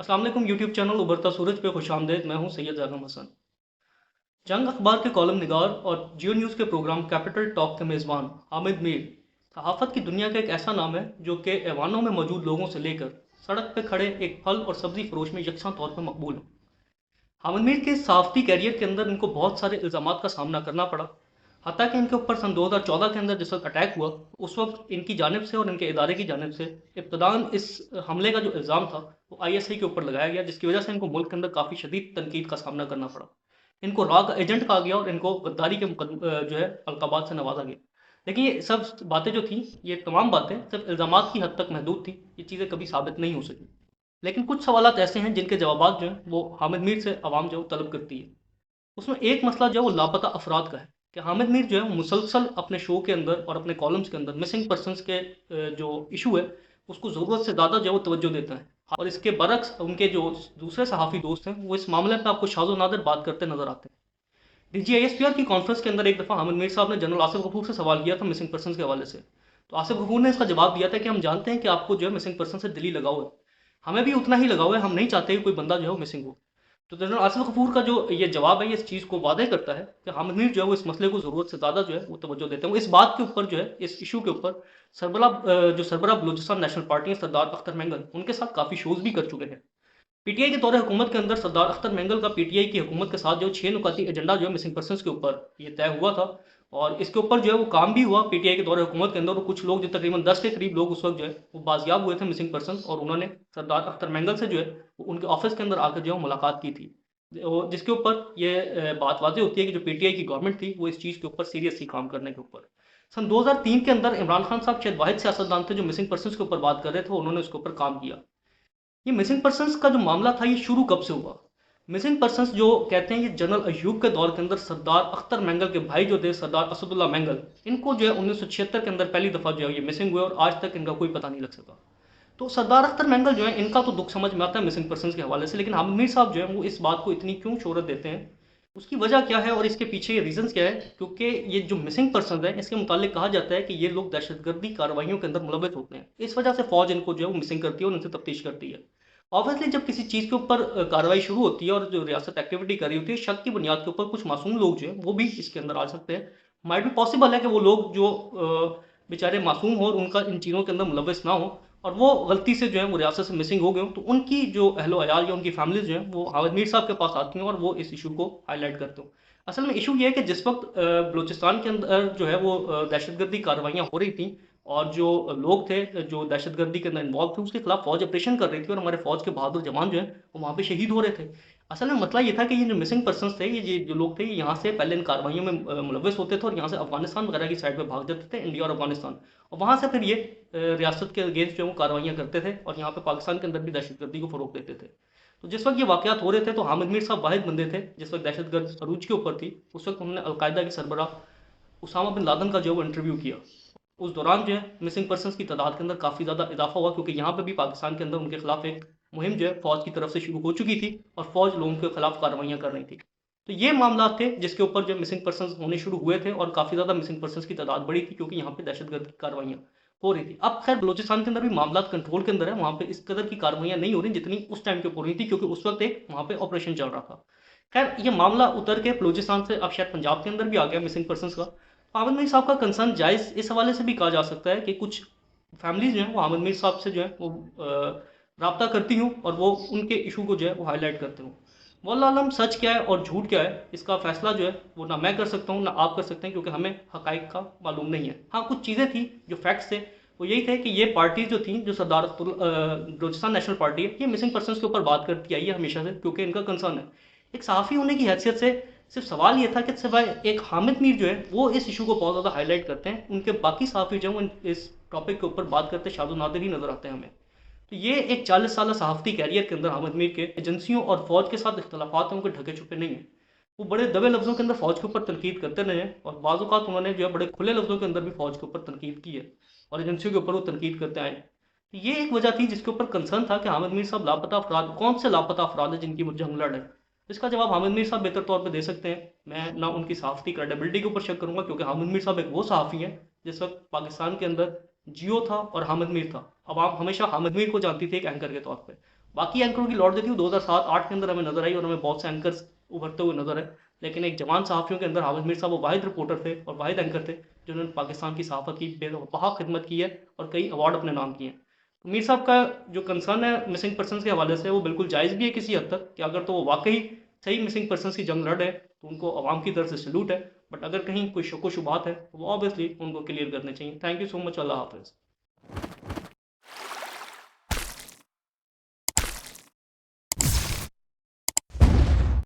अस्सलाम वालेकुम YouTube channel उभरता सूरज पे खुशामदीद। मैं हूं सैयद जागम हसन। जंग अखबार के कॉलम निगार और जियो न्यूज़ के प्रोग्राम कैपिटल टॉक के मेज़बान हामिद मीर सहाफ़त की दुनिया का एक ऐसा नाम है जो कि ऐवानों में मौजूद लोगों से लेकर सड़क पर खड़े एक फल और सब्ज़ी फरोश में यकसा तौर पर मकबूल है। हामिद मीर के सहाफ़ती कैरियर के अंदर इनको बहुत सारे इल्ज़ामात का सामना करना पड़ा। हत्ता कि इनके ऊपर सन 2014 के अंदर जिस वक्त अटैक हुआ, उस वक्त इनकी जानिब से और इनके इदारे की जानिब से इब्तदान इस हमले का जो इल्ज़ाम था वो ISI के ऊपर लगाया गया, जिसकी वजह से इनको मुल्क के अंदर काफ़ी शदीद तनकीद का सामना करना पड़ा। इनको रॉ का एजेंट कहा गया और इनको गद्दारी के जो है अलक़ाबात से नवाजा गया। लेकिन ये सब बातें जो थी, ये तमाम बातें सिर्फ इल्ज़ामात की हद तक महदूद थी। ये चीज़ें कभी साबित नहीं हो सकी। लेकिन कुछ सवालात ऐसे हैं जिनके जवाबात जो हैं वो हामिद मीर से आवाम जो है वो तलब करती है। उसमें एक मसला जो है वो लापता अफराद का है कि हामिद मीर जो है वो मुसलसल अपने शो के अंदर और अपने कॉलम्स के अंदर मिसिंग पर्सनस के जो इशू है उसको ज़रूरत से ज़्यादा जो है वो तवज्जो देता है। और इसके बरक्स उनके जो दूसरे सहाफ़ी दोस्त हैं वो इस मामले पर आपको शाज़ो नादिर बात करते नजर आते हैं। DGISPR की कॉन्फ्रेंस के अंदर एक दफ़ा हामिद मीर साहब ने जनरल आसिफ गफूर से सवाल किया था मिसिंग पर्सन के हवाले से। तो आसिफ गफूर ने इसका जवाब दिया था कि हम जानते हैं कि आपको जो है मिसिंग पर्सन से दिली लगाव है, हमें भी उतना ही लगाव है, हम नहीं चाहते कि कोई बंदा जो है वो मिसिंग हो। तो जनरल आसिफ गफूर का जो ये जवाब है ये इस चीज़ को वादे करता है कि हामिद मीर जो है वो इस मसले को ज़रूरत से ज़्यादा जो है वो तवज्जो देते हैं। वो इस बात के ऊपर जो है इस इशू के ऊपर जो सरबरा बलूचिस्तान नेशनल पार्टी है सरदार अख्तर मेंगल, उनके साथ काफ़ी शोज़ भी कर चुके हैं। PTI के दौरे हुकूमत के अंदर सरदार अख्तर मेंगल का PTI की हुकूमत के साथ जो 6 नुकाती एजेंडा जो है मिसिंग पर्सनस के ऊपर ये तय हुआ था। और इसके ऊपर जो है वो काम भी हुआ PTI के दौरे हुकूमत के अंदर। और कुछ लोग जो तकरीबन 10 के करीब लोग उस वक्त जो है वो बाजियाब हुए थे मिसिंग पर्सन, और उन्होंने सरदार अख्तर मेंगल से जो है वो उनके ऑफिस के अंदर आकर जो है मुलाकात की थी। जिसके ऊपर ये बात वाज़ेह होती है कि जो PTI की गवर्नमेंट थी वो इस चीज़ के ऊपर सीरियसली काम करने के ऊपर। सन 2003 के अंदर इमरान खान साहब शायद वाहिद सियासतदान थे जो मिसिंग पर्सन के ऊपर बात कर रहे थे, उन्होंने उसके ऊपर काम किया। ये मिसिंग पर्सन्स का जो मामला था ये शुरू कब से हुआ? मिसिंग पर्सन्स जो कहते हैं ये जनरल अय्यूब के दौर के अंदर सरदार अख्तर मेंगल के भाई जो थे सरदार असदुल्ला मेंगल, इनको जो है 1976 के अंदर पहली दफ़ा जो है ये मिसिंग हुए और आज तक इनका कोई पता नहीं लग सका। तो सरदार अख्तर मेंगल जो है इनका तो दुख समझ में आता है मिसिंग पर्सन्स के हवाले से, लेकिन हामिद मीर साहब जो है वो इस बात को इतनी क्यों शोहरत देते हैं, उसकी वजह क्या है और इसके पीछे रीजंस क्या है? क्योंकि ये जो मिसिंग पर्सन है इसके मुतालिक कहा जाता है कि ये लोग दहशतगर्दी कार्रवाइयों के अंदर मुलविस होते हैं। इस वजह से फौज इनको जो है वो मिसिंग करती है और उनसे तफ्तीश करती है। ऑब्वियसली जब किसी चीज़ के ऊपर कार्रवाई शुरू होती है और जो रियासत एक्टिविटी कर रही होती है, शक की बुनियाद के ऊपर कुछ मासूम लोग जो हैं वो भी इसके अंदर आ सकते हैं। माइट बी पॉसिबल है कि वो लोग जो बेचारे मासूम हो और उनका इन चीज़ों के अंदर मुलविस ना हो और वो गलती से जो है वो रियासत से मिसिंग हो गए हों, तो उनकी जो अहलो अयाल या उनकी फैमिलीज जो हैं वो हामिद मीर साहब के पास आती हैं और वो इस इशू को हाईलाइट करते हो। असल में इशू ये है कि जिस वक्त बलूचिस्तान के अंदर जो है वो दहशतगर्दी कार्रवाइयाँ हो रही थी और जो लोग थे जो दहशतगर्दी के अंदर इन्वॉल्व थे उसके खिलाफ फौज ऑपरेशन कर रही थी और हमारे फौज के बहादुर जवान जो हैं वो वहाँ पे शहीद हो रहे थे। असल में मसला ये था कि ये जो मिसिंग पर्सन्स थे, ये जो लोग थे, ये यहाँ से पहले इन कार्रवाइयों में मुलविस होते थे और यहाँ से अफगानिस्तान वगैरह की साइड पे भाग जाते थे, इंडिया और अफगानिस्तान। और वहाँ से फिर ये रियासत के अगेंस्ट जो है वो कार्रवाइयाँ करते थे और यहाँ पे पाकिस्तान के अंदर भी दहशतगर्दी को फ़रोग़ देते थे। तो जिस वक्त ये वाक़यात हो रहे थे तो हामिद मीर साहब वाहिद बंदे थे जिस वक्त दहशतगर्द अरूज के ऊपर थी, उस वक्त उन्होंने अलकायदा के सरबराह उसामा बिन लादेन का जो है वो इंटरव्यू किया। उस दौरान जो है मिसिंग पर्सन्स की तादाद के अंदर काफ़ी ज़्यादा इजाफा हुआ, क्योंकि यहाँ पे भी पाकिस्तान के अंदर उनके खिलाफ एक मुहिम जो है फ़ौज की तरफ से शुरू हो चुकी थी और फ़ौज लोगों के खिलाफ कार्रवाइयाँ कर रही थी। तो ये मामला थे जिसके ऊपर जो मिसिंग पर्सन्स होने शुरू हुए थे और काफ़ी ज़्यादा मिसिंग पर्सन्स की तादाद बढ़ी थी क्योंकि यहाँ पे दहशतगर्द की कार्रवाइयाँ हो रही थी। अब खैर बलूचिस्तान के अंदर भी मामला कंट्रोल के अंदर है, वहाँ पे इस कदर की कार्रवाइयाँ नहीं हो रही जितनी उस टाइम के ऊपर हो रही थी, क्योंकि उस वक्त एक वहाँ पे ऑपरेशन चल रहा था। खैर ये मामला उतर के बलूचिस्तान से अब शायद पंजाब के अंदर भी आ गया मिसिंग पर्सन्स का। आमिर मीर साहब का कंसर्न जायज़ इस हवाले से भी कहा जा सकता है कि कुछ फैमिलीज़ जो हैं वो आमिर मीर साहब से जो है वो राब्ता करती हूँ और वो उनके इशू को जो है वो हाईलाइट करते हूँ। वल्लाह आलम सच क्या है और झूठ क्या है इसका फ़ैसला जो है वो ना मैं कर सकता हूँ ना आप कर सकते हैं, क्योंकि हमें हक़ाइक़ का मालूम नहीं है। हाँ, कुछ चीज़ें थी जो फैक्ट्स थे वो यही थे कि ये पार्टीज़ जो थी, जो सरदार बलूचिस्तान नेशनल पार्टी है, ये मिसिंग पर्सन्स के ऊपर बात करती आई है हमेशा से, क्योंकि इनका कंसर्न है। एक सहाफ़ी होने की हैसियत से सिर्फ सवाल ये था कि सिवाय एक हामिद मीर जो है वो इस इशू को बहुत ज़्यादा हाईलाइट करते हैं, उनके बाकी सहाफ़ी जो हैं वो इस टॉपिक के ऊपर बात करते शादो नादिर ही नज़र आते हैं हमें। तो ये एक 40 साल सहाफ़ती कैरियर के अंदर हामिद मीर के एजेंसियों और फ़ौज के साथ इख्तलाफात हैं, उनके ढके छुपे नहीं हैं। वो बड़े दबे लफ्ज़ों के अंदर फ़ौज के ऊपर तनकीद करते रहे हैं और बाज़ औक़ात उन्होंने जो है बड़े खुले लफ्ज़ों के अंदर भी फ़ौज के ऊपर तनकीद की है और एजेंसियों के ऊपर वो तनकीद करते आए। तो ये एक वजह थी जिसके ऊपर कंसर्न था कि हामिद मीर साहब लापता अफराद, कौन से लापता अफराद हैं जिनकी जंग लड़ है। इसका जवाब हामिद मीर साहब बेहतर तौर पे दे सकते हैं। मैं ना उनकी सहाफ़ती क्रेडिबिलिटी के ऊपर शक करूँगा, क्योंकि हामिद मीर साहब एक वो सहाफ़ी हैं जिस वक्त पाकिस्तान के अंदर जियो था और हामिद मीर था। अब आप हमेशा हामिद मीर को जानती थी एक एंकर के तौर पे, बाकी एंकरों की लौट देती हूँ 2007-8 के अंदर हमें नजर आई और हमें बहुत से एंकर्स उभरते हुए नजर है, लेकिन एक जवान सहाफ़ियों के अंदर हामिद मीर साहब वो वाहिद रिपोर्टर थे और वाहिद एंकर थे जिन्होंने पाकिस्तान की सहाफ़त की बेबहा खिदमत की है और कई अवार्ड अपने नाम किए हैं। तो मीर साहब का जो कंसर्न है मिसिंग पर्सन के हवाले से वो बिल्कुल जायज़ भी है किसी हद तक, कि अगर तो वो वाकई सही मिसिंग पर्सन की जंग लड़ रहे हैं तो उनको आवाम की तरफ से सल्यूट है, बट अगर कहीं कोई शक व शुबहात है तो वो ऑब्वियसली उनको क्लियर करने चाहिए। Thank you so much. अल्लाह हाफिज़।